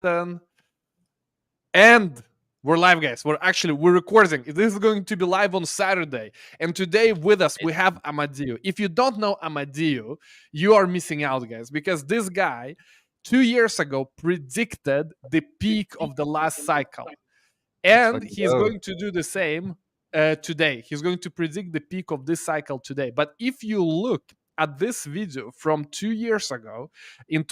button, and we're live, guys. We're recording. This is going to be live on Saturday, and today with us we have Amadeo. If you don't know Amadeo, you are missing out, guys, because this guy 2 years ago predicted the peak of the last cycle, and he's going to do the same today. He's going to predict the peak of this cycle today. But if you look at this video from 2 years ago, in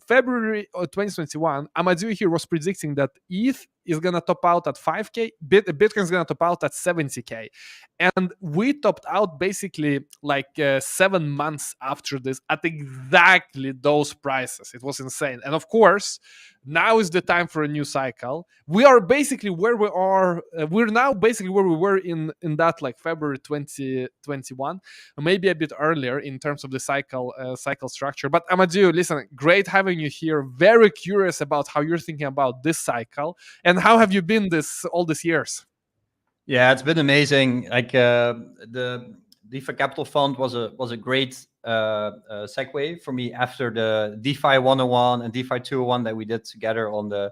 February of 2021, Amadeo here was predicting that ETH is gonna top out at 5K, Bitcoin is gonna top out at 70K, and we topped out basically like 7 months after this at exactly those prices. It was insane, and of course, now is the time for a new cycle. We are basically where we are. We're now basically where we were in that like February 2021, maybe a bit earlier in terms of the cycle structure. But Amadeo, listen, great having you here. Very curious about how you're thinking about this cycle and how have you been all these years. Yeah, it's been amazing. Like the DeFi Capital Fund was a great segue for me after the DeFi 101 and DeFi 201 that we did together on the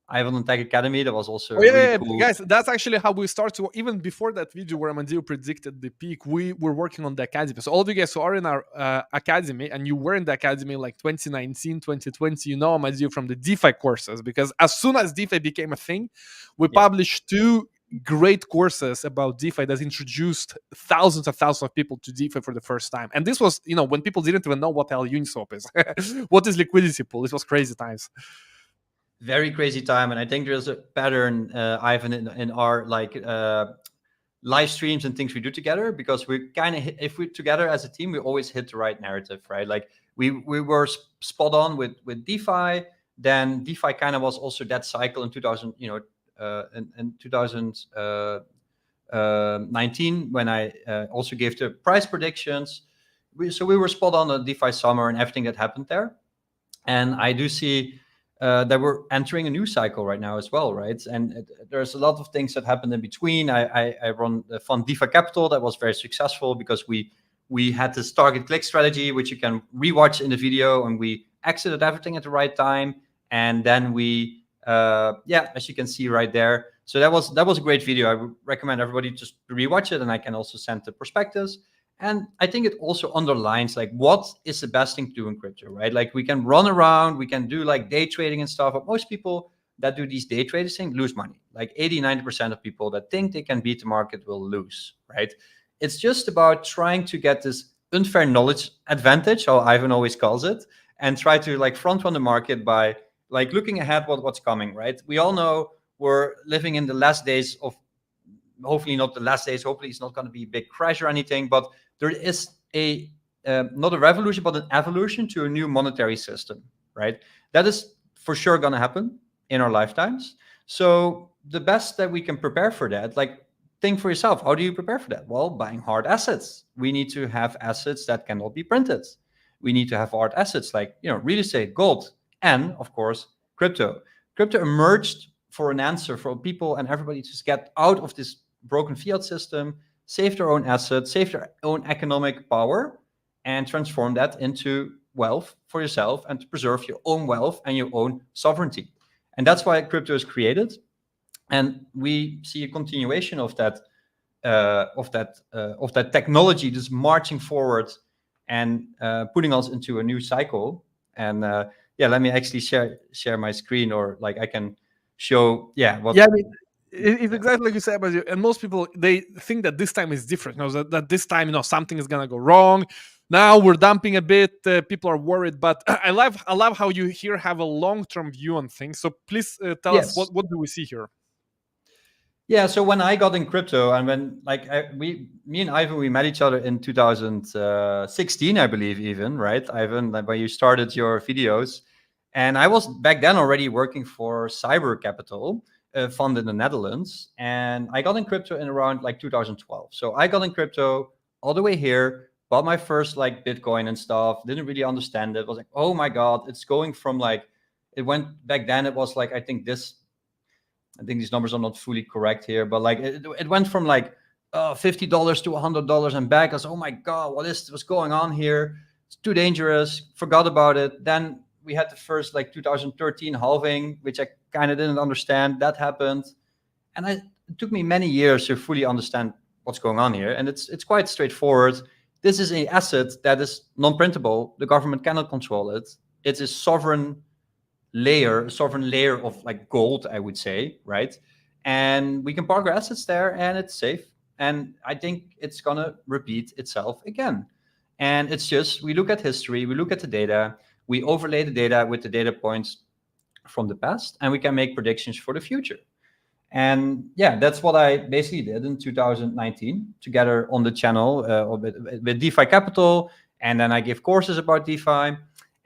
Ivan and Tech Academy. That was also really cool. Guys, that's actually how we start to, even before that video where Amadeo predicted the peak, we were working on the academy. So all of you guys who are in our academy and you were in the academy like 2019, 2020, you know Amadeo from the DeFi courses, because as soon as DeFi became a thing, we published two great courses about DeFi that introduced thousands of people to DeFi for the first time. And this was, when people didn't even know what the hell Uniswap is. What is liquidity pool? This was crazy times. Very crazy time. And I think there's a pattern, Ivan, in our like live streams and things we do together, because we kind of, if we're together as a team, we always hit the right narrative, right? Like we were spot on with DeFi. Then DeFi kind of was also that cycle in 2000, in 2019 when I also gave the price predictions. So we were spot on the DeFi summer and everything that happened there. And I do see that we're entering a new cycle right now as well, right? And there's a lot of things that happened in between. I run the fund DeFi Capital that was very successful because we had this target click strategy, which you can rewatch in the video, and we exited everything at the right time. And then we as you can see right there. So that was a great video. I would recommend everybody just rewatch it, and I can also send the perspectives. And I think it also underlines like what is the best thing to do in crypto, right? Like we can run around, we can do like day trading and stuff, but most people that do these day trading things lose money. Like 80-90% of people that think they can beat the market will lose, right? It's just about trying to get this unfair knowledge advantage, how Ivan always calls it, and try to like front run the market by like looking ahead what's coming, right? We all know we're living in the last days of, hopefully not the last days, hopefully it's not going to be a big crash or anything, but there is a not a revolution, but an evolution to a new monetary system, right? That is for sure going to happen in our lifetimes. So the best that we can prepare for that, like think for yourself, how do you prepare for that? Well, buying hard assets. We need to have assets that cannot be printed. We need to have hard assets like, real estate, gold, and of course, crypto. Crypto emerged for an answer for people and everybody to get out of this broken fiat system, save their own assets, save their own economic power, and transform that into wealth for yourself and to preserve your own wealth and your own sovereignty. And that's why crypto is created. And we see a continuation of that technology just marching forward and putting us into a new cycle. And let me actually share my screen, or like I can show what. Yeah, I mean, it's exactly like you said, and most people, they think that this time is different. That this time, something is gonna go wrong. Now we're dumping a bit. People are worried, but I love how you here have a long-term view on things. So please tell us what do we see here. Yeah, so when I got in crypto, and when me and Ivan, we met each other in 2016, I believe, even, right, Ivan, like when you started your videos, and I was back then already working for Cyber Capital fund in the Netherlands, and I got in crypto in around like 2012. So I got in crypto all the way here, bought my first like Bitcoin and stuff, didn't really understand it. Was like, oh my God, it's going from like, it went back then, it was like, I think these numbers are not fully correct here, but like it went from like $50 to $100 and back. I was, oh my God, what's going on here? It's too dangerous. Forgot about it. Then we had the first like 2013 halving, which I kind of didn't understand. That happened, and it took me many years to fully understand what's going on here. And it's quite straightforward. This is an asset that is non-printable. The government cannot control it. It's a sovereign layer of like gold, I would say, right? And we can park our assets there, and it's safe. And I think it's gonna repeat itself again. And it's just, we look at history, we look at the data, we overlay the data with the data points from the past, and we can make predictions for the future. And yeah, that's what I basically did in 2019 together on the channel with DeFi Capital. And then I give courses about DeFi.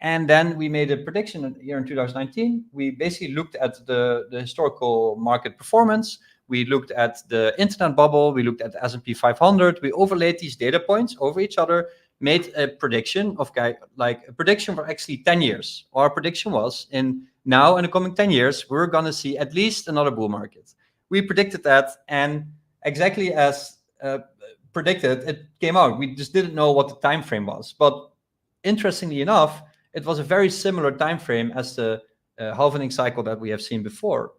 And then we made a prediction here in 2019. We basically looked at the historical market performance. We looked at the internet bubble. We looked at the S&P 500. We overlaid these data points over each other, made a prediction of like a prediction for actually 10 years. Our prediction was in the coming 10 years, we're going to see at least another bull market. We predicted that, and exactly as predicted, it came out. We just didn't know what the time frame was. But interestingly enough, it was a very similar time frame as the halvening cycle that we have seen before.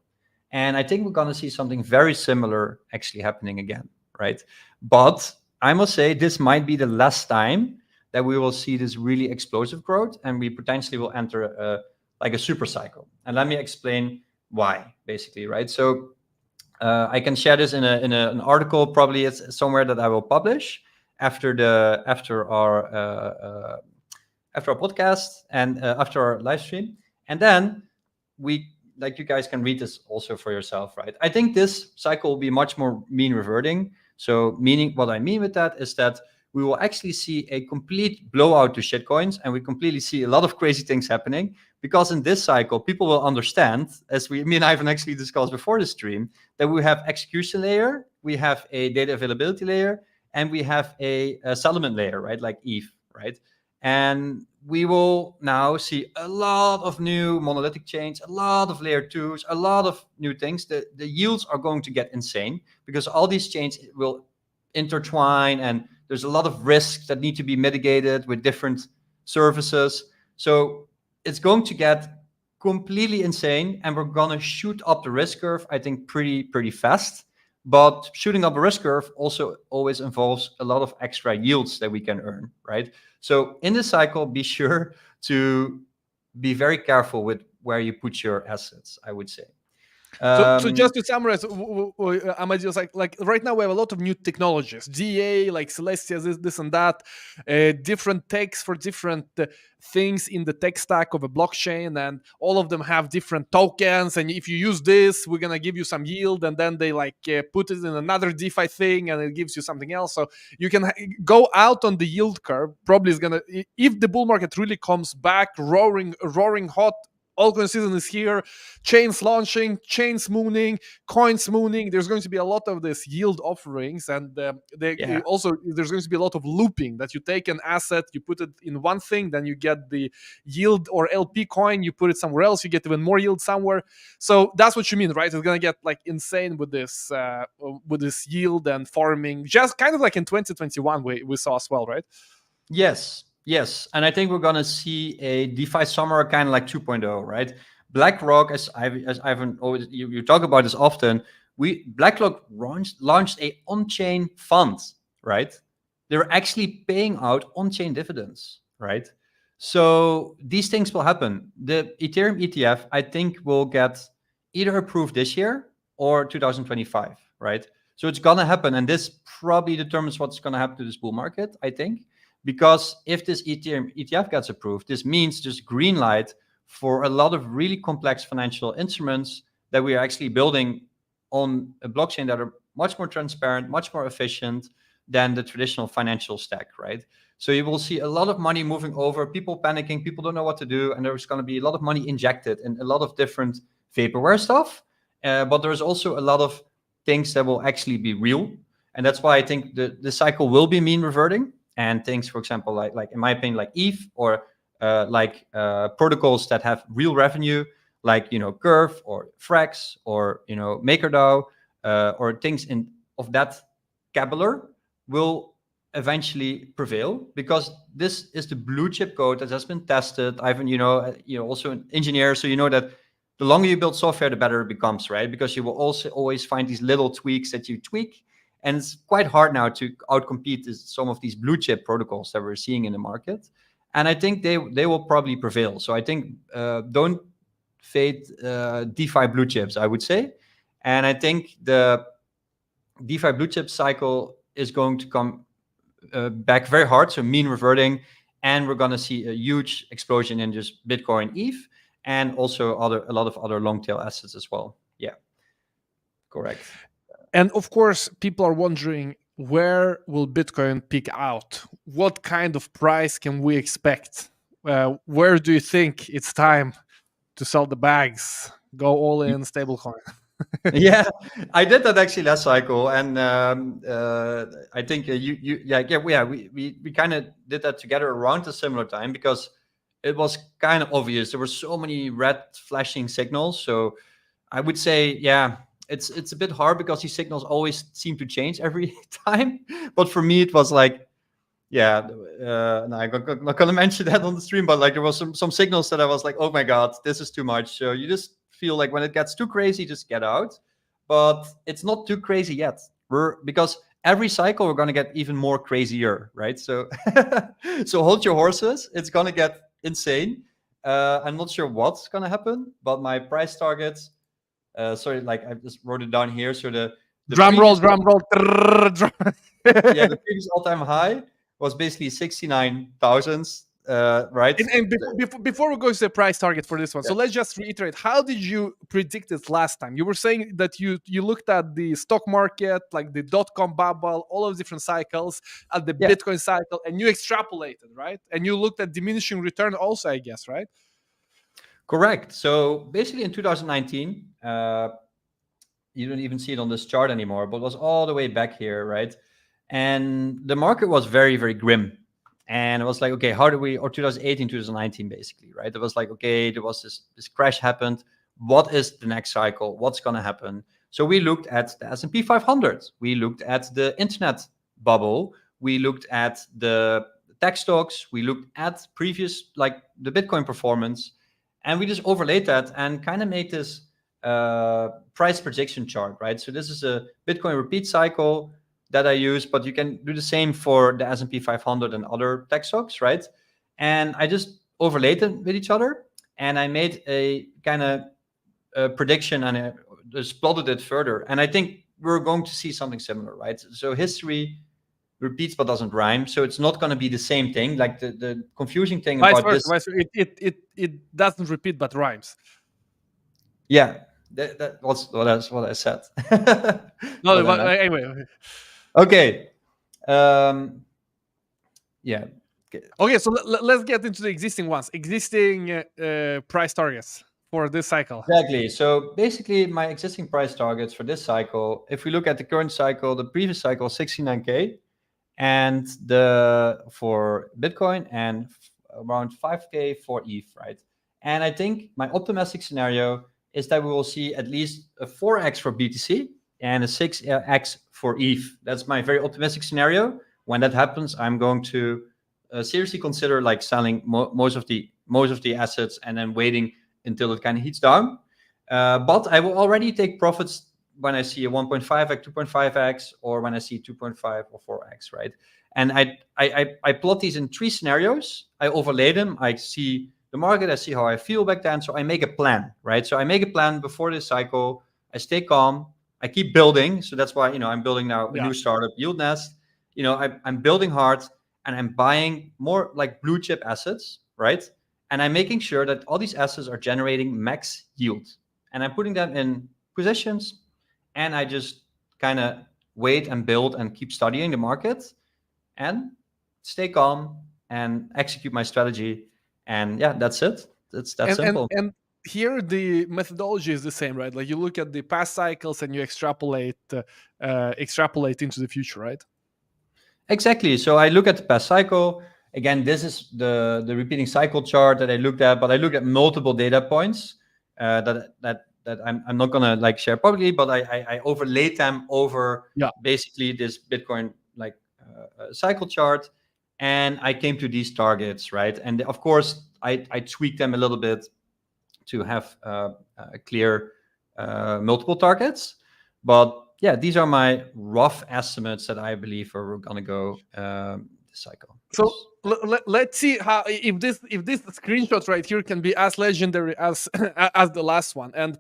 And I think we're going to see something very similar actually happening again, right? But I must say, this might be the last time that we will see this really explosive growth, and we potentially will enter like a super cycle. And let me explain why, basically, right? So I can share this in an article, probably it's somewhere that I will publish after our podcast and after our live stream. And then you guys can read this also for yourself, right? I think this cycle will be much more mean reverting. So what I mean with that is that we will actually see a complete blowout to shitcoins, and we completely see a lot of crazy things happening, because in this cycle, people will understand, as me and Ivan actually discussed before the stream, that we have execution layer, we have a data availability layer, and we have a settlement layer, right? Like ETH, right? And we will now see a lot of new monolithic chains, a lot of layer twos, a lot of new things. The yields are going to get insane, because all these chains will intertwine, and there's a lot of risks that need to be mitigated with different services. So it's going to get completely insane, and we're going to shoot up the risk curve, I think, pretty fast. But shooting up a risk curve also always involves a lot of extra yields that we can earn, right? So in this cycle, be sure to be very careful with where you put your assets, I would say. So just to summarize, Amadeus, like right now we have a lot of new technologies, GA, like Celestia, this and that, different techs for different things in the tech stack of a blockchain, and all of them have different tokens. And if you use this, we're gonna give you some yield, and then they put it in another DeFi thing, and it gives you something else. So you can go out on the yield curve. Probably is gonna, if the bull market really comes back, roaring hot. Altcoin season is here, chains launching, chains mooning, coins mooning. There's going to be a lot of this yield offerings, and also there's going to be a lot of looping, that you take an asset, you put it in one thing, then you get the yield or LP coin, you put it somewhere else, you get even more yield somewhere. So that's what you mean, right? It's going to get like insane with this yield and farming, just kind of like in 2021 we saw as well, right? Yes, and I think we're gonna see a DeFi summer kind of like 2.0, right? BlackRock, as Ivan always, you talk about this often. BlackRock launched a on-chain fund, right? They're actually paying out on-chain dividends, right? So these things will happen. The Ethereum ETF, I think, will get either approved this year or 2025, right? So it's gonna happen, and this probably determines what's gonna happen to this bull market, I think. Because if this Ethereum ETF gets approved, this means just green light for a lot of really complex financial instruments that we are actually building on a blockchain that are much more transparent, much more efficient than the traditional financial stack, right? So you will see a lot of money moving over, people panicking, people don't know what to do, and there's going to be a lot of money injected in a lot of different vaporware stuff. But there's also a lot of things that will actually be real. And that's why I think the cycle will be mean reverting. And things, for example, like in my opinion, like ETH or protocols that have real revenue, like Curve or Frax or MakerDAO or things of that caliber will eventually prevail, because this is the blue chip code that has been tested. I've been, also an engineer, so you know that the longer you build software, the better it becomes, right? Because you will also always find these little tweaks that you tweak, and it's quite hard now to outcompete some of these blue chip protocols that we're seeing in the market. And I think they will probably prevail. So I think don't fade DeFi blue chips, I would say. And I think the DeFi blue chip cycle is going to come back very hard, so mean reverting, and we're going to see a huge explosion in just Bitcoin, ETH, and also a lot of other long tail assets as well. Yeah, correct. And of course, people are wondering, where will Bitcoin peak out? What kind of price can we expect? Where do you think it's time to sell the bags, go all in stablecoin? Yeah, I did that actually last cycle, and I think we kind of did that together around a similar time, because it was kind of obvious. There were so many red flashing signals. So I would say, yeah, it's a bit hard, because these signals always seem to change every time. But for me, it was like, yeah, no, I'm not gonna mention that on the stream, but like there was some signals that I was like, oh my god, this is too much. So you just feel like when it gets too crazy, just get out. But it's not too crazy yet. Because every cycle we're gonna get even more crazier, right? So so hold your horses. It's gonna get insane. I'm not sure what's gonna happen, but my price targets. Sorry, like I just wrote it down here. So the Drum roll, previous- drum roll. yeah, the previous all-time high was basically 69,000, right? And before we go to the price target for this one, so Yeah. let's just reiterate, how did you predict it last time? You were saying that you looked at the stock market, like the dot-com bubble, all of different cycles, at the Yeah. Bitcoin cycle, and you extrapolated, right? And you looked at diminishing return also, I guess, right? Correct. So basically in 2019, you don't even see it on this chart anymore, but it was all the way back here, right? And the market was very, very grim. And it was like, okay, how do we, or 2018, 2019, basically, right? It was like, okay, there was this crash happened. What is the next cycle? What's going to happen? So we looked at the S&P 500. We looked at the internet bubble. We looked at the tech stocks. We looked at previous, like the Bitcoin performance. And we just overlaid that and kind of made this price projection chart, right? So this is a Bitcoin repeat cycle that I use, but you can do the same for the S&P 500 and other tech stocks, right? And I just overlaid them with each other, and I made a kind of prediction, and I just plotted it further. And I think we're going to see something similar, right? So history repeats but doesn't rhyme, so it's not going to be the same thing. Like the confusing thing Vice about this, versa. It doesn't repeat but rhymes. yeah, that was what I said. No, What I meant. anyway. Okay. Yeah. Okay, so let's get into the existing ones, existing price targets for this cycle. Exactly. So basically, my existing price targets for this cycle, if we look at the current cycle, the previous cycle, 69K, and for Bitcoin, and around 5K for ETH, right? And I think my optimistic scenario is that we will see at least a 4x for BTC and a 6x for ETH. That's my very optimistic scenario. When that happens, I'm going to seriously consider like selling most of the assets and then waiting until it kind of heats down. But I will already take profits when I see a 1.5x, 2.5x, or when I see 2.5 or 4x, right? And I plot these in 3 scenarios. I overlay them. I see the market. I see how I feel back then. So I make a plan, right? So I make a plan before this cycle. I stay calm. I keep building. So that's why, I'm building now a new startup, Yield Nest. I'm building hard, and I'm buying more like blue chip assets, right? And I'm making sure that all these assets are generating max yield. And I'm putting them in positions, and I just kind of wait and build and keep studying the market and stay calm and execute my strategy. And yeah, that's it. It's that simple. And here the methodology is the same, right? Like you look at the past cycles and you extrapolate into the future, right? Exactly. So I look at the past cycle. Again, this is the repeating cycle chart that I looked at, but I looked at multiple data points that I'm not gonna like share publicly, but I overlaid them over basically this Bitcoin like cycle chart, and I came to these targets, right? And of course, I tweaked them a little bit to have clear multiple targets. But yeah, these are my rough estimates that I believe where we're gonna go this cycle. So let's see how if this screenshot right here can be as legendary as as the last one. And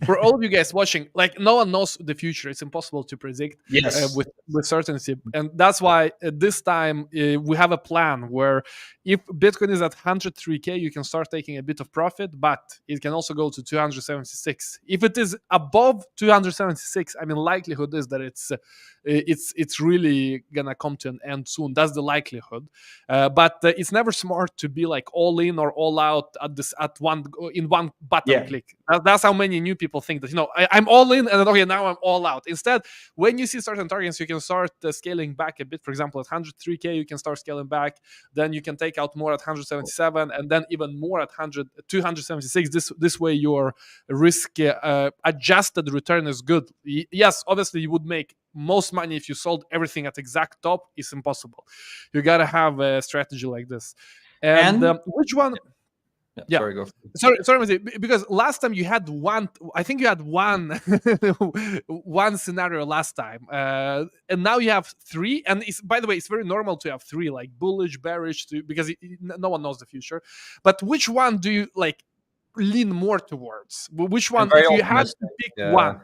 for all of you guys watching, like, no one knows the future. It's impossible to predict Yes. with certainty, and that's why this time we have a plan where if Bitcoin is at 103k, you can start taking a bit of profit, but it can also go to 276. If it is above 276, I mean, likelihood is that it's really gonna come to an end soon. That's the likelihood, but it's never smart to be like all in or all out at one button click. That's how many new people think that, you know, I'm all in and then, okay, now I'm all out. Instead, when you see certain targets, you can start scaling back a bit. For example, at 103k, you can start scaling back. Then you can take out more at 177, and then even more at 276. This way, your risk adjusted return is good. Yes, obviously, you would make most money if you sold everything at exact top. Is impossible. You gotta have a strategy like this. And which one? Yeah. Sorry, go. Sorry, Matthew, because last time you had one. I think you had one one scenario last time, and now you have three. And it's, by the way, it's very normal to have three, like bullish, bearish, because no one knows the future. But which one do you like lean more towards? Which one, if you had to pick one?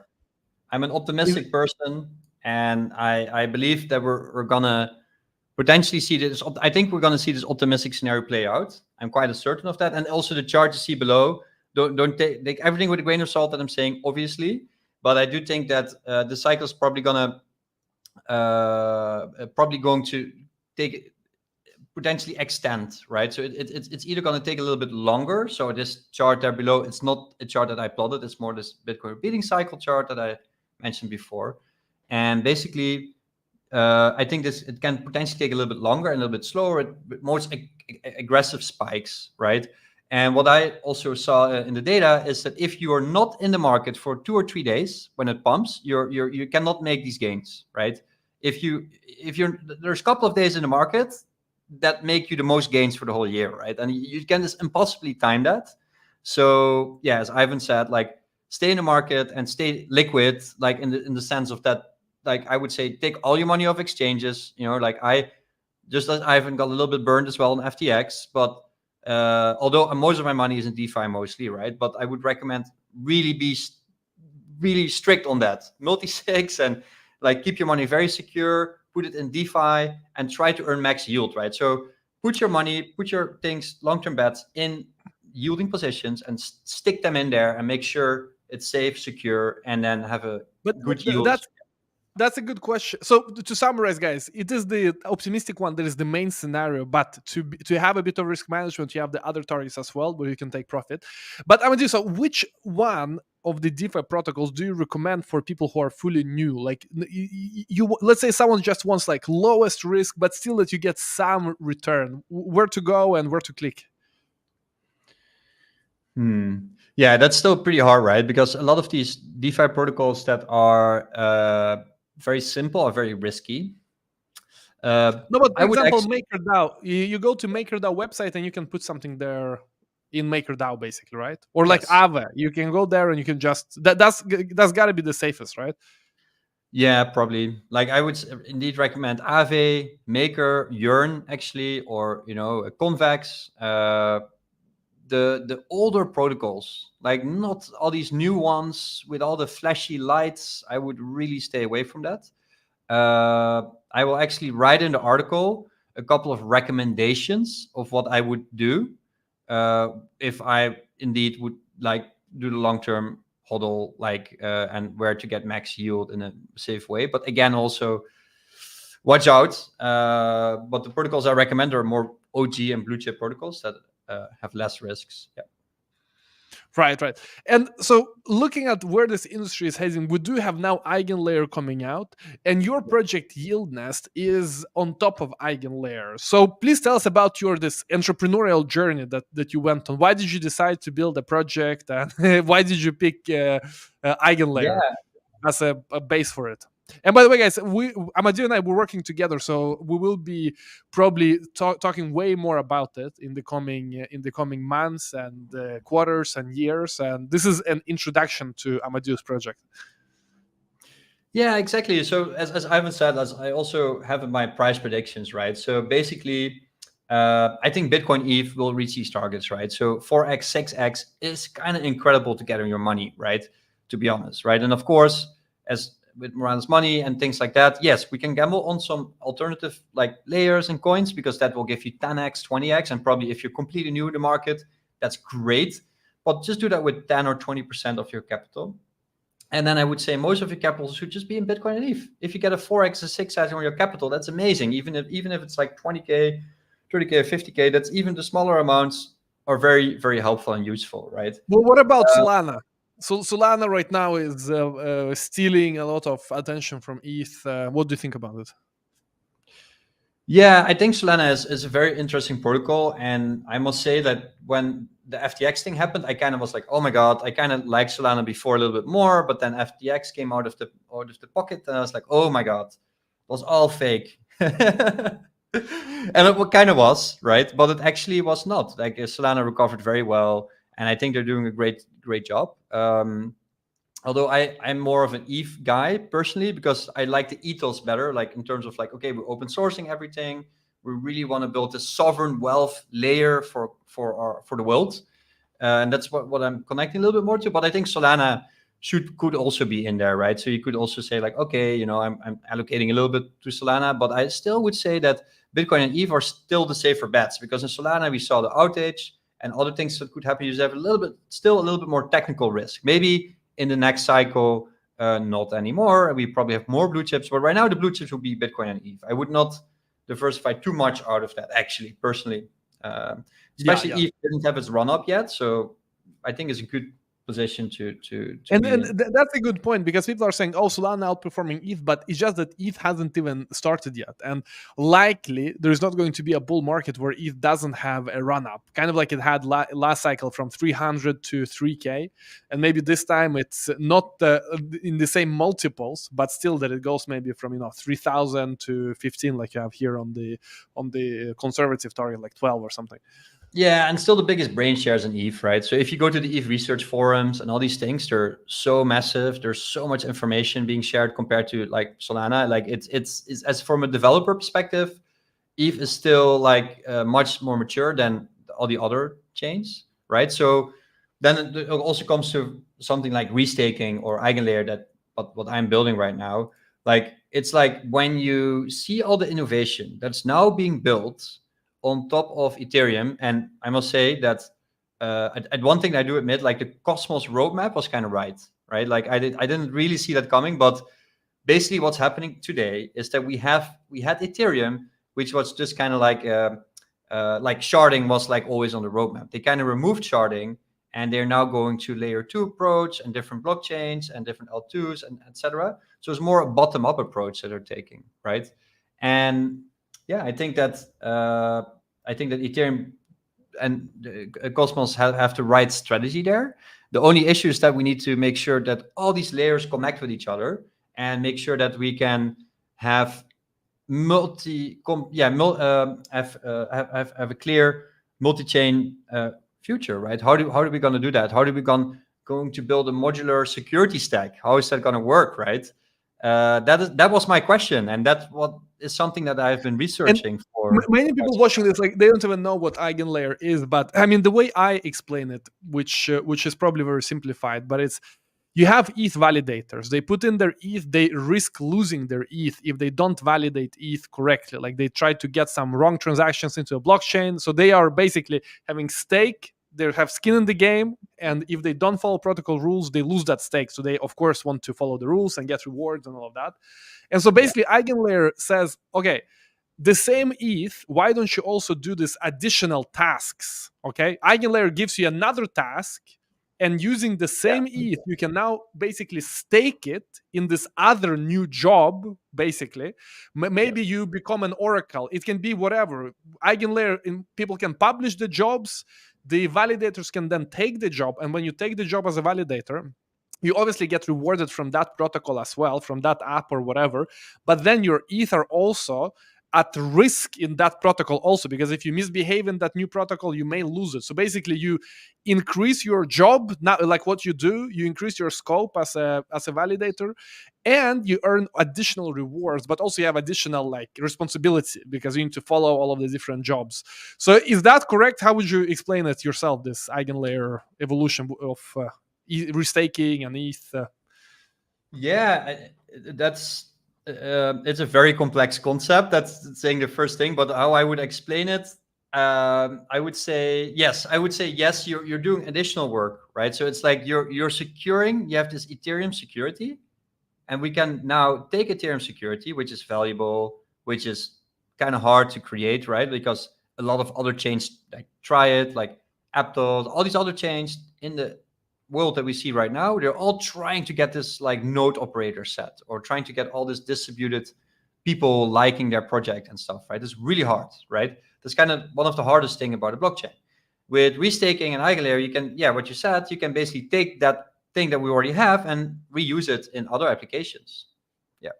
I'm an optimistic person, and I believe that we're gonna potentially see this. I think we're going to see this optimistic scenario play out. I'm quite certain of that. And also the chart you see below, don't take everything with a grain of salt that I'm saying, obviously. But I do think that the cycle is probably going to take potentially extend, right? So it's either going to take a little bit longer. So this chart there below, it's not a chart that I plotted. It's more this Bitcoin repeating cycle chart that I mentioned before. And basically, I think it can potentially take a little bit longer and a little bit slower, but most aggressive spikes, right? And what I also saw in the data is that if you are not in the market for 2 or 3 days when it pumps, you cannot make these gains, right? If you're there's a couple of days in the market that make you the most gains for the whole year, right? And you can just impossibly time that. So yeah, as Ivan said, like, stay in the market and stay liquid, like in the sense of that. Like, I would say, take all your money off exchanges. You know, like I haven't got a little bit burned as well on FTX, but although most of my money is in DeFi mostly, right? But I would recommend really be really strict on that. Multi-sigs, and like keep your money very secure, put it in DeFi, and try to earn max yield, right? So put your things, long-term bets in yielding positions and stick them in there and make sure it's safe, secure, and then have a good yield. That's a good question. So to summarize, guys, it is the optimistic one that is the main scenario. But to have a bit of risk management, you have the other targets as well where you can take profit. But I mean, so which one of the DeFi protocols do you recommend for people who are fully new? Like, you let's say someone just wants like lowest risk, but still that you get some return. Where to go and where to click? Yeah, that's still pretty hard, right? Because a lot of these DeFi protocols that are very simple are very risky. No, but for example, MakerDAO, you go to MakerDAO website and you can put something there in MakerDAO, basically, right? Or like Aave, you can go there and you can just that's got to be the safest, right? Yeah, probably. Like, I would indeed recommend Aave, Maker, Yearn, actually, or Convex. The older protocols, like not all these new ones with all the flashy lights. I would really stay away from that. I will actually write in the article a couple of recommendations of what I would do if I indeed would like do the long-term hodl, like and where to get max yield in a safe way. But again, also watch out. But the protocols I recommend are more OG and blue chip protocols that have less risks. Yeah. Right. And so looking at where this industry is heading, we do have now EigenLayer coming out, and your project Yield Nest is on top of EigenLayer. So please tell us about this entrepreneurial journey that you went on. Why did you decide to build a project, and why did you pick EigenLayer as a base for it? And by the way, guys, Amadeo and I were working together, so we will be probably talking way more about it in the coming months and quarters and years. And this is an introduction to Amadeo's project. Yeah, exactly. So as Ivan said, as I also have my price predictions, right? So basically, I think Bitcoin ETH will reach these targets, right? So 4x, 6x is kind of incredible to get on your money, right? To be honest, right? And of course, as with Moralis Money and things like that, yes, we can gamble on some alternative like layers and coins because that will give you 10x, 20x, and probably if you're completely new to the market, that's great. But just do that with 10 or 20% of your capital. And then I would say most of your capital should just be in Bitcoin and ETH. If you get a 4x or 6x on your capital, that's amazing. Even if it's like 20K, 30K, 50K, that's even the smaller amounts are very, very helpful and useful, right? Well, what about Solana? So Solana right now is stealing a lot of attention from ETH. What do you think about it? Yeah, I think Solana is a very interesting protocol. And I must say that when the FTX thing happened, I kind of was like, oh my God, I kind of liked Solana before a little bit more, but then FTX came out of the pocket and I was like, oh my God, it was all fake. And it kind of was, right? But it actually was not. Like Solana recovered very well. And I think they're doing a great job. Although I'm more of an ETH guy personally because I like the ethos better, like in terms of like, okay, we're open sourcing everything. We really want to build a sovereign wealth layer for the world. And that's what I'm connecting a little bit more to. But I think Solana could also be in there, right? So you could also say like, okay, you know, I'm allocating a little bit to Solana, but I still would say that Bitcoin and ETH are still the safer bets because in Solana we saw the outage and other things that could happen. You have still a little bit more technical risk. Maybe in the next cycle, not anymore. We probably have more blue chips, but right now the blue chips will be Bitcoin and ETH. I would not diversify too much out of that, actually, personally. Especially ETH didn't have its run up yet, so I think it's a good position to And, be and in. that's a good point because people are saying, "Oh, Solana outperforming ETH," but it's just that ETH hasn't even started yet, and likely there's not going to be a bull market where ETH doesn't have a run up, kind of like it had last cycle from 300 to 3K, and maybe this time it's not in the same multiples, but still that it goes maybe from 3,000 to 15, like you have here on the conservative target, like 12 or something. Yeah, and still the biggest brain shares in ETH, right? So if you go to the ETH research forums and all these things, they're so massive. There's so much information being shared compared to like Solana. Like it's as from a developer perspective, ETH is still like much more mature than all the other chains, right? So then it also comes to something like restaking or eigenlayer that what I'm building right now. Like it's like when you see all the innovation that's now being built on top of Ethereum, and I must say that at one thing I do admit, like the Cosmos roadmap was kind of right? Like I didn't really see that coming, but basically what's happening today is that we had Ethereum, which was just kind of like sharding was like always on the roadmap. They kind of removed sharding, and they're now going to layer 2 approach and different blockchains and different L2s and etc. So it's more a bottom up approach that they're taking, right? And yeah, I think that Ethereum and Cosmos have the right strategy there. The only issue is that we need to make sure that all these layers connect with each other and make sure that we can have have a clear multi-chain future, right? How do we going to do that? How do we going to build a modular security stack? How is that going to work, right? That was my question, and that's what is something that I've been researching for. Many people watching this, like, they don't even know what eigenlayer is. But I mean, the way I explain it, which is probably very simplified, but it's, you have ETH validators. They put in their ETH. They risk losing their ETH if they don't validate ETH correctly. Like they try to get some wrong transactions into a blockchain. So they are basically having stake. They have skin in the game. And if they don't follow protocol rules, they lose that stake. So they, of course, want to follow the rules and get rewards and all of that. And so basically, eigenlayer says, okay, the same ETH, why don't you also do this additional tasks? Okay, eigenlayer gives you another task, and using the same ETH, you can now basically stake it in this other new job. Basically, maybe you become an oracle. It can be whatever. Eigenlayer, people can publish the jobs. The validators can then take the job, and when you take the job as a validator, you obviously get rewarded from that protocol as well, from that app or whatever. But then your ETH are also at risk in that protocol also, because if you misbehave in that new protocol, you may lose it. So basically, you increase your job, not like what you do, you increase your scope as a validator, and you earn additional rewards, but also you have additional like responsibility because you need to follow all of the different jobs. So is that correct? How would you explain it yourself, this eigenlayer evolution of restaking and ETH? Yeah, that's it's a very complex concept. That's saying the first thing, but how I would explain it, I would say yes. I would say yes. You're doing additional work, right? So it's like you're securing. You have this Ethereum security, and we can now take Ethereum security, which is valuable, which is kind of hard to create, right? Because a lot of other chains like try it, like Aptos, all these other chains in the world that we see right now, they're all trying to get this like node operator set, or trying to get all this distributed people liking their project and stuff, right? It's really hard, right? That's kind of one of the hardest thing about a blockchain. With restaking and eigenlayer, you can, yeah, what you said, you can basically take that thing that we already have and reuse it in other applications. Yeah.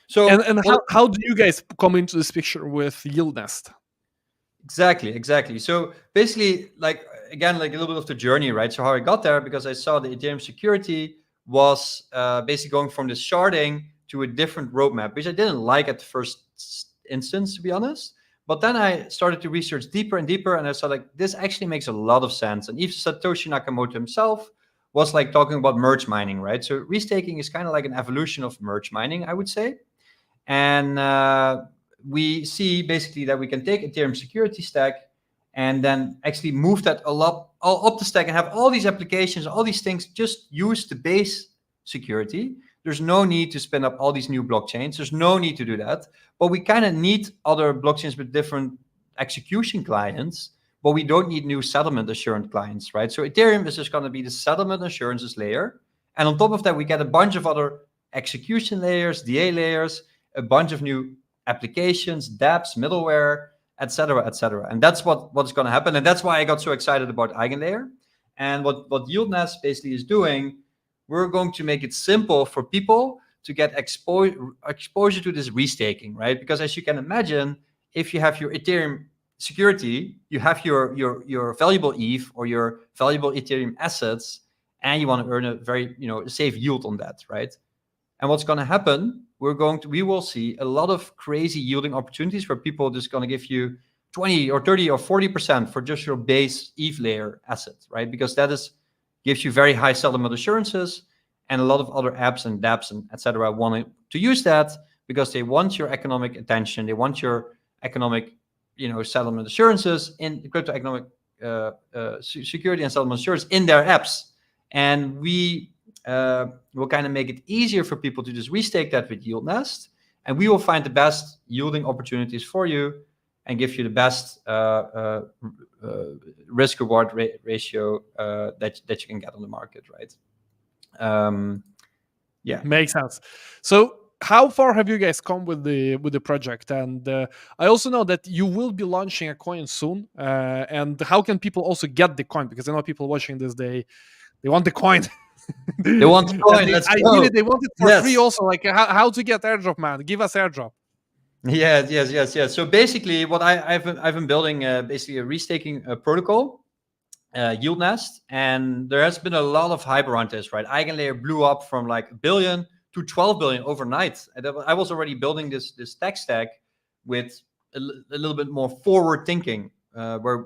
So And how do you guys come into this picture with YieldNest? Exactly. So basically, like again, like a little bit of the journey, right? So how I got there, because I saw the Ethereum security was basically going from this sharding to a different roadmap, which I didn't like at the first instance, to be honest. But then I started to research deeper and deeper, and I saw like this actually makes a lot of sense. And even Satoshi Nakamoto himself was like talking about merge mining, right? So restaking is kind of like an evolution of merge mining, I would say. And we see basically that we can take Ethereum security stack and then actually move that a lot all up the stack and have all these applications, all these things, just use the base security. There's no need to spin up all these new blockchains. There's no need to do that. But we kind of need other blockchains with different execution clients, but we don't need new settlement assurance clients, right? So Ethereum is just going to be the settlement assurances layer. And on top of that, we get a bunch of other execution layers, DA layers, a bunch of new applications, dApps, middleware, etc., etc. And that's what's going to happen. And that's why I got so excited about Eigenlayer. And what YieldNest basically is doing, we're going to make it simple for people to get exposure to this restaking, right? Because as you can imagine, if you have your Ethereum security, you have your valuable ETH or your valuable Ethereum assets, and you want to earn a very safe yield on that, right? And what's going to happen, we will see a lot of crazy yielding opportunities where people are just going to give you 20 or 30 or 40% for just your base ETH layer asset, right? Because that gives you very high settlement assurances, and a lot of other apps and dApps and etc. want to use that because they want your economic attention, they want your economic, settlement assurances in crypto economic security and settlement assurance in their apps, and we will kind of make it easier for people to just restake that with YieldNest, and we will find the best yielding opportunities for you and give you the best risk reward ratio that you can get on the market, right? Yeah, makes sense. So how far have you guys come with the project? And I also know that you will be launching a coin soon. And how can people also get the coin? Because I know people watching this, they want the coin. They want the coin. Let's go. Ideally, they want it for free. Also, like how to get airdrop, man? Give us airdrop. Yes. So basically, what I've been building basically a restaking protocol, YieldNest, and there has been a lot of hype around this, right? Eigenlayer blew up from like 1 billion to 12 billion overnight. And I was already building this tech stack with a little bit more forward thinking, where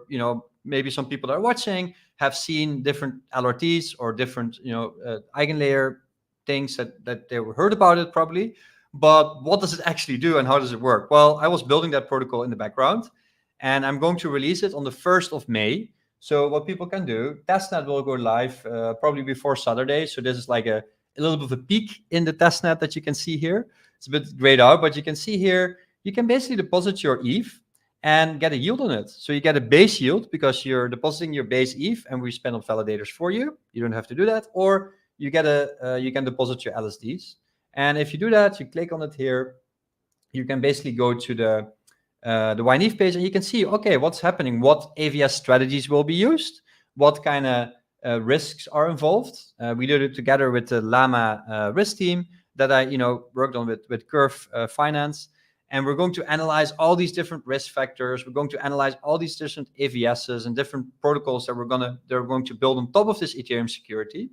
maybe some people that are watching have seen different LRTs or different Eigenlayer things that they heard about it probably. But what does it actually do and how does it work? Well, I was building that protocol in the background, and I'm going to release it on the 1st of May. So what people can do, testnet will go live probably before Saturday. So this is like a little bit of a peek in the testnet that you can see here. It's a bit grayed out, but you can see here, you can basically deposit your ETH and get a yield on it. So you get a base yield because you're depositing your base ETH and we spend on validators for you. You don't have to do that. Or you get you can deposit your LSDs. And if you do that, you click on it here, you can basically go to the YNETH page and you can see, okay, what's happening, what AVS strategies will be used, what kind of risks are involved. We did it together with the Llama risk team that I worked on with Curve Finance. And we're going to analyze all these different risk factors. We're going to analyze all these different AVSs and different protocols that they're going to build on top of this Ethereum security.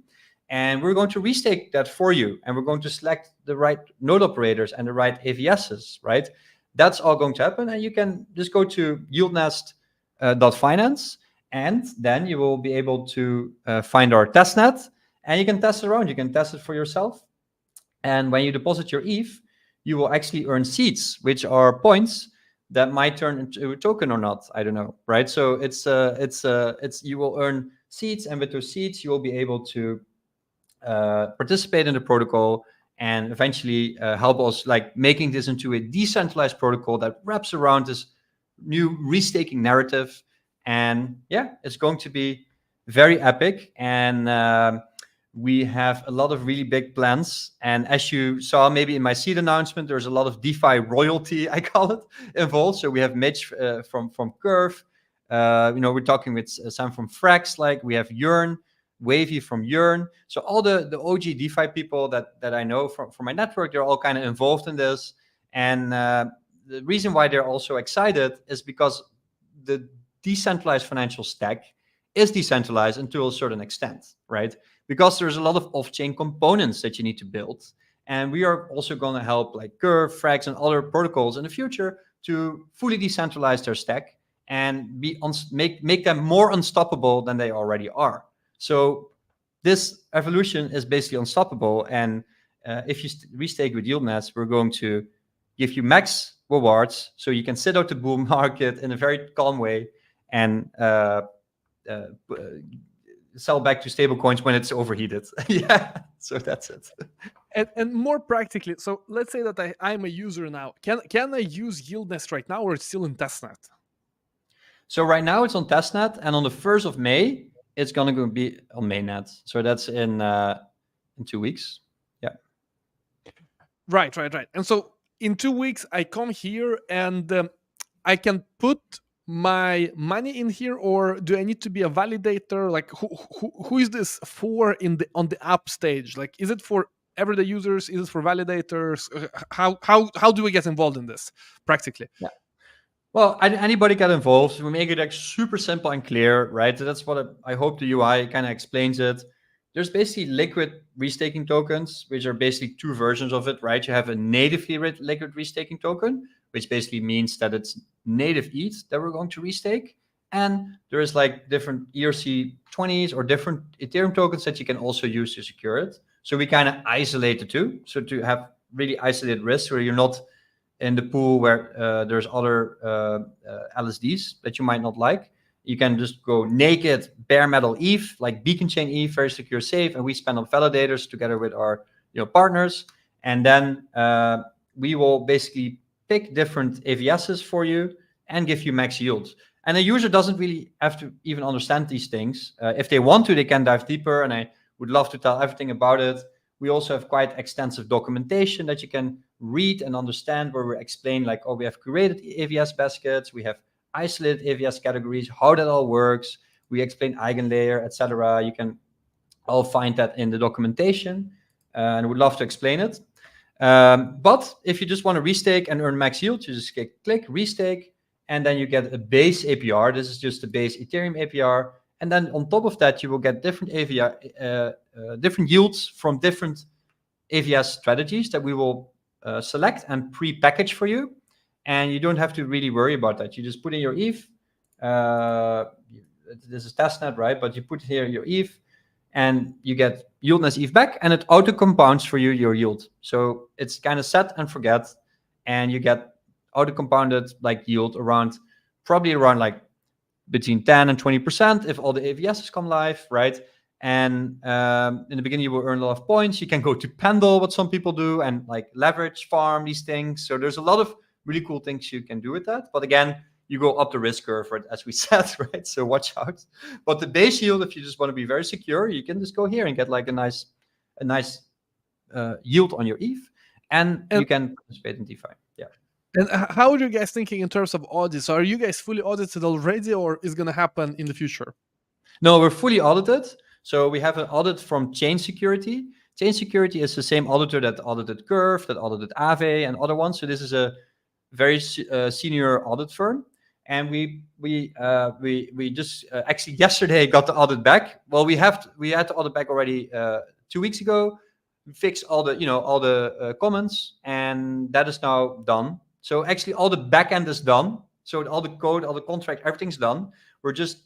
And we're going to restake that for you. And we're going to select the right node operators and the right AVSs, right? That's all going to happen. And you can just go to yieldnest.finance, and then you will be able to find our testnet, and you can test around. You can test it for yourself. And when you deposit your ETH, you will actually earn seeds, which are points that might turn into a token or not. I don't know, right? So it's you will earn seeds, and with those seeds, you will be able to participate in the protocol and eventually help us like making this into a decentralized protocol that wraps around this new restaking narrative. And yeah, it's going to be very epic. And we have a lot of really big plans. And as you saw maybe in my seed announcement, there's a lot of DeFi royalty, I call it, involved. So we have Mitch from Curve. We're talking with Sam from Frax. Like we have Yearn, Wavy from Yearn. So all the OG DeFi people that I know from my network, they're all kind of involved in this. And the reason why they're also excited is because the decentralized financial stack is decentralized until a certain extent, right? Because there's a lot of off-chain components that you need to build. And we are also going to help like Curve, Frax, and other protocols in the future to fully decentralize their stack and make them more unstoppable than they already are. So this evolution is basically unstoppable. And if you restake with YieldNest, we're going to give you max rewards so you can sit out the bull market in a very calm way and sell back to stable coins when it's overheated. Yeah, so that's it. And more practically, so let's say that I'm a user now. Can I use YieldNest right now, or it's still in testnet? So right now it's on testnet, and on the 1st of May, it's going to be on mainnet. So that's in 2 weeks. Yeah. Right. And so in 2 weeks, I come here and I can put my money in here, or do I need to be a validator? Like who is this for on the app stage? Like, is it for everyday users? Is it for validators? How do we get involved in this practically? Yeah. Well, anybody get involved. We make it like super simple and clear, right? That's what I hope the UI kind of explains it. There's basically liquid restaking tokens, which are basically two versions of it, right? You have a natively liquid restaking token, which basically means that it's native ETH that we're going to restake. And there is like different ERC20s or different Ethereum tokens that you can also use to secure it. So we kind of isolate the two. So to have really isolated risks where you're not in the pool where there's other LSDs that you might not like. You can just go naked bare metal ETH, like beacon chain ETH, very secure, safe, and we spend on validators together with our partners. And then we will basically pick different AVSs for you and give you max yield. And a user doesn't really have to even understand these things. If they want to, they can dive deeper, and I would love to tell everything about it. We also have quite extensive documentation that you can read and understand, where we explain like, oh, we have curated AVS baskets, we have isolated AVS categories, how that all works. We explain eigenlayer, etc. You can all find that in the documentation, and would love to explain it. But if you just want to restake and earn max yield, you just click restake, and then you get a base APR. This is just the base Ethereum APR. And then on top of that, you will get different different yields from different AVS strategies that we will select and pre-package for you. And you don't have to really worry about that. You just put in your ETH. This is testnet, right? But you put here your ETH, and you get YieldNest ETH back, and it auto compounds for you your yield. So it's kind of set and forget, and you get auto compounded like yield probably around like between 10 and 20% if all the AVSs come live, right? And in the beginning, you will earn a lot of points. You can go to Pendle, what some people do, and like leverage farm these things. So there's a lot of really cool things you can do with that. But again, you go up the risk curve, right, as we said, right? So watch out. But the base yield, if you just want to be very secure, you can just go here and get like a nice yield on your ETH, and you can participate in DeFi. Yeah. And how are you guys thinking in terms of audits? Are you guys fully audited already, or is going to happen in the future? No, we're fully audited. So we have an audit from Chain Security. Chain Security is the same auditor that audited Curve, that audited Aave, and other ones. So this is a very senior audit firm, and we just actually yesterday got the audit back. Well, we had the audit back already 2 weeks ago. We fixed all the comments, and that is now done. So actually, all the backend is done. So all the code, all the contract, everything's done. We're just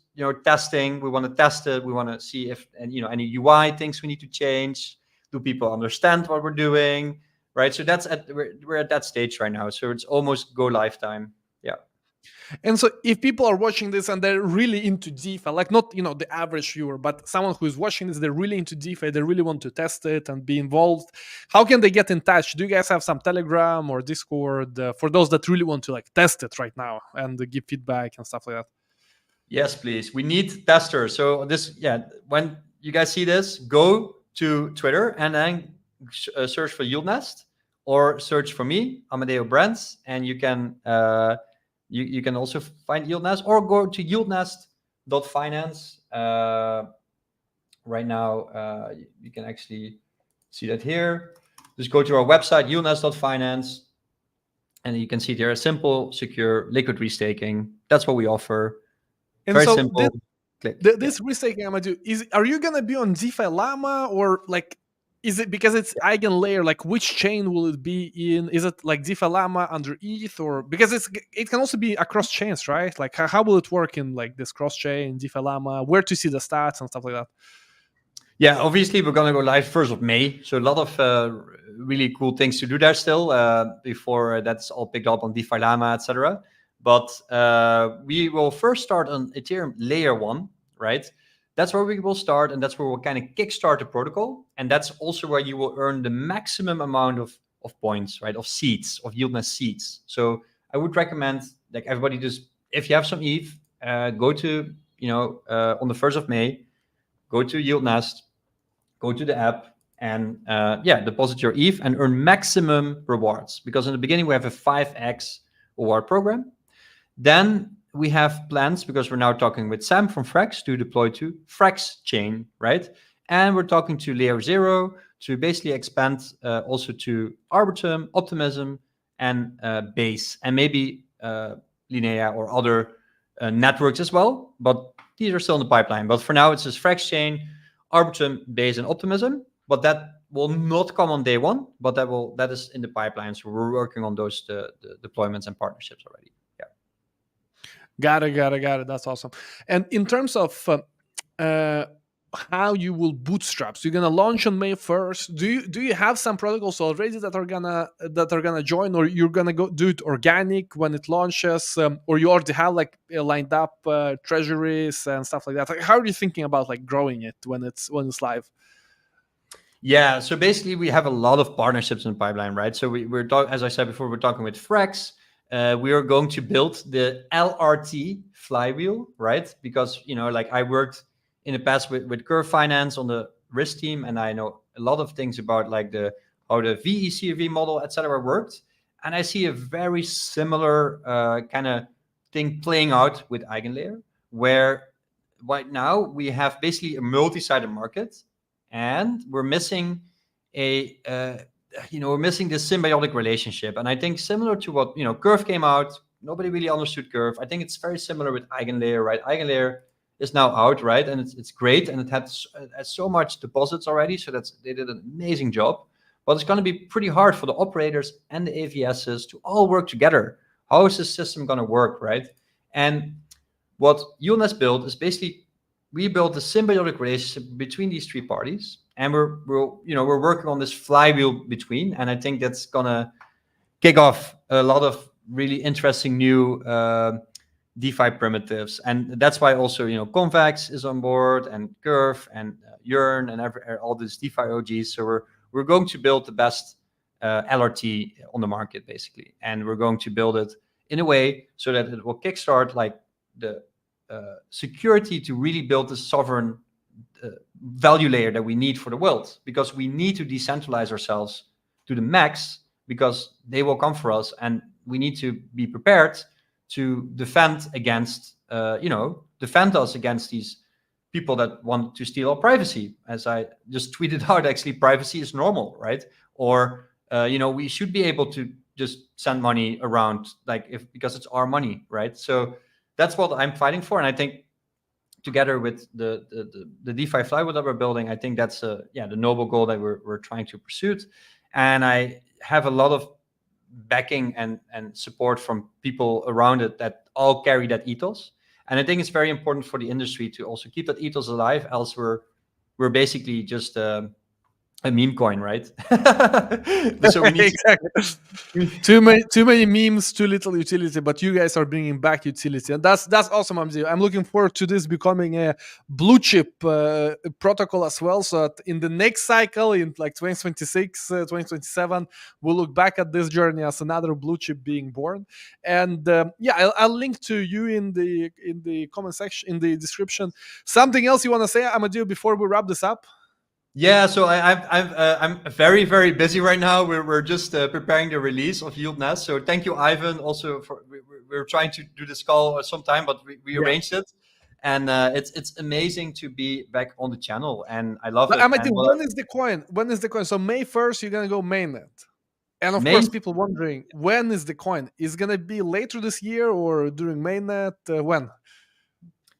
testing. We want to test it. We want to see if any UI things we need to change. Do people understand what we're doing? Right. So we're at that stage right now. So it's almost go live time. Yeah. And so if people are watching this and they're really into DeFi, like not the average viewer, but someone who's watching this, they're really into DeFi, they really want to test it and be involved, how can they get in touch? Do you guys have some Telegram or Discord for those that really want to like test it right now and give feedback and stuff like that? Yes, please. We need testers. So when you guys see this, go to Twitter and then search for YieldNest or search for me, Amadeo Brands, and you can you can also find YieldNest, or go to yieldnest.finance. Right now, you can actually see that here. Just go to our website, yieldnest.finance, and you can see there, simple, secure, liquid restaking. That's what we offer. And very so simple. This restaking, Amadou, are you gonna be on DeFi Llama, or like is it because it's eigenlayer? Like which chain will it be in? Is it like DeFi Llama under ETH, or because it can also be across chains, right? Like how will it work in like this cross chain DeFi Llama? Where to see the stats and stuff like that? Yeah, obviously we're gonna go live 1st of May, so a lot of really cool things to do there still before that's all picked up on DeFi Llama, etc. But we will first start on Ethereum layer 1, right? That's where we will start, and that's where we'll kind of kickstart the protocol, and that's also where you will earn the maximum amount of points, right? Of seeds, of YieldNest seeds. So I would recommend like everybody just, if you have some ETH, go to on the 1st of May, go to YieldNest, go to the app, and deposit your ETH and earn maximum rewards. Because in the beginning we have a 5x reward program. Then we have plans, because we're now talking with Sam from Frax, to deploy to Frax chain, right? And we're talking to Layer 0 to basically expand also to Arbitrum, Optimism, and Base, and maybe Linea or other networks as well. But these are still in the pipeline. But for now, it's just Frax chain, Arbitrum, Base, and Optimism. But that will not come on day one, but that is in the pipeline. So we're working on those the deployments and partnerships already. Got it. That's awesome. And in terms of how you will bootstrap, so you're gonna launch on May 1st. Do you have some protocols already that are gonna join, or you're gonna go do it organic when it launches, or you already have like lined up treasuries and stuff like that? Like, how are you thinking about like growing it when it's live? Yeah, so basically we have a lot of partnerships in the pipeline, right? So we're talking, as I said before, we're talking with Frax. We are going to build the LRT flywheel, right? Because like I worked in the past with Curve Finance on the risk team, and I know a lot of things about like how the VECV model, etc., worked. And I see a very similar kind of thing playing out with Eigenlayer, where right now we have basically a multi-sided market, and we're missing we're missing this symbiotic relationship. And I think similar to what Curve came out, nobody really understood Curve. I think it's very similar with Eigenlayer, right? Eigenlayer is now out, right? And it's great, and it has so much deposits already, so they did an amazing job. But it's going to be pretty hard for the operators and the AVSs to all work together. How is this system going to work, right? And what YieldNest built is basically, we built a symbiotic relationship between these three parties, and we're working on this flywheel between. And I think that's gonna kick off a lot of really interesting new DeFi primitives. And that's why also Convex is on board, and Curve, and Yearn, and all these DeFi OGs. So we're going to build the best LRT on the market, basically, and we're going to build it in a way so that it will kickstart like the security to really build the sovereign value layer that we need for the world, because we need to decentralize ourselves to the max, because they will come for us, and we need to be prepared to defend against defend us against these people that want to steal our privacy. As I just tweeted out, actually, privacy is normal, right? Or we should be able to just send money around, like because it's our money, right? So that's what I'm fighting for, and I think together with the DeFi flywheel that we're building, I think that's the noble goal that we're trying to pursue. And I have a lot of backing and support from people around it that all carry that ethos. And I think it's very important for the industry to also keep that ethos alive, else we're basically just a meme coin, right? So we need exactly. Too many memes, too little utility. But you guys are bringing back utility, and that's awesome. I'm looking forward to this becoming a blue chip protocol as well. So that in the next cycle, in like 2026, 2027, we'll look back at this journey as another blue chip being born. And I'll link to you in the comment section, in the description. Something else you want to say, Amadeo, before we wrap this up? Yeah, so I'm very, very busy right now. We're just preparing the release of Yield Nest. So thank you, Ivan. Also, we're trying to do this call sometime, but we arranged it, and it's amazing to be back on the channel, and I love it. Amadeo, when is the coin? When is the coin? So May 1st, you're gonna go mainnet. And of course, people wondering, when is the coin? Is it gonna be later this year or during mainnet? When?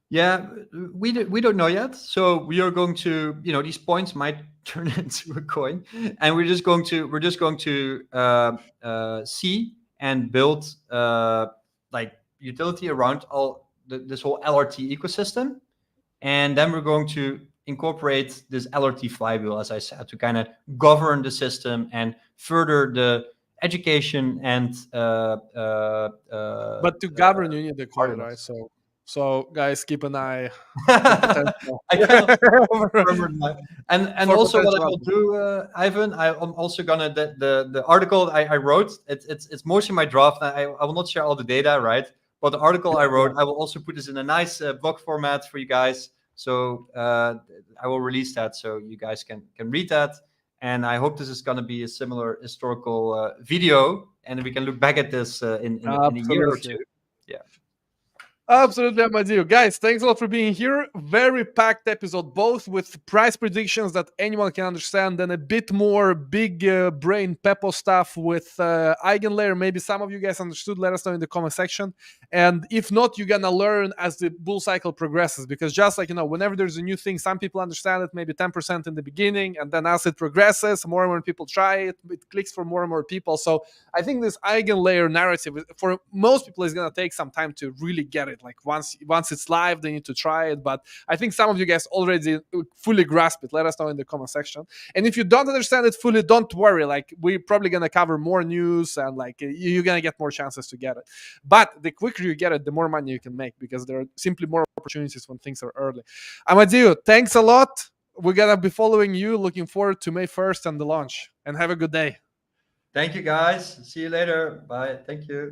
Yeah, we don't know yet. So we are going to, these points might turn into a coin, and we're just going to see and build like utility around this whole LRT ecosystem, and then we're going to incorporate this LRT flywheel, as I said, to kind of govern the system and further the education and. But to govern, you need the coin, right? So guys, keep an eye. I cannot remember that. And also what I will do, Ivan, I'm also gonna the article I wrote. It's mostly my draft. I will not share all the data, right? But the article I wrote, I will also put this in a nice blog format for you guys. So I will release that so you guys can read that. And I hope this is gonna be a similar historical video, and we can look back at this in a year or two. Yeah. Absolutely, Amadeo. Guys, thanks a lot for being here. Very packed episode, both with price predictions that anyone can understand and a bit more big brain Peppo stuff with Eigenlayer. Maybe some of you guys understood. Let us know in the comment section. And if not, you're going to learn as the bull cycle progresses. Because just like, whenever there's a new thing, some people understand it maybe 10% in the beginning. And then as it progresses, more and more people try it. It clicks for more and more people. So I think this Eigenlayer narrative, for most people, is going to take some time to really get it. Like once it's live, they need to try it. But I think some of you guys already fully grasp it. Let us know in the comment section. And if you don't understand it fully, don't worry. Like we're probably gonna cover more news, and like you're gonna get more chances to get it. But the quicker you get it, the more money you can make, because there are simply more opportunities when things are early. Amadeo, thanks a lot. We're gonna be following you. Looking forward to May 1st and the launch. And have a good day. Thank you, guys. See you later. Bye. Thank you.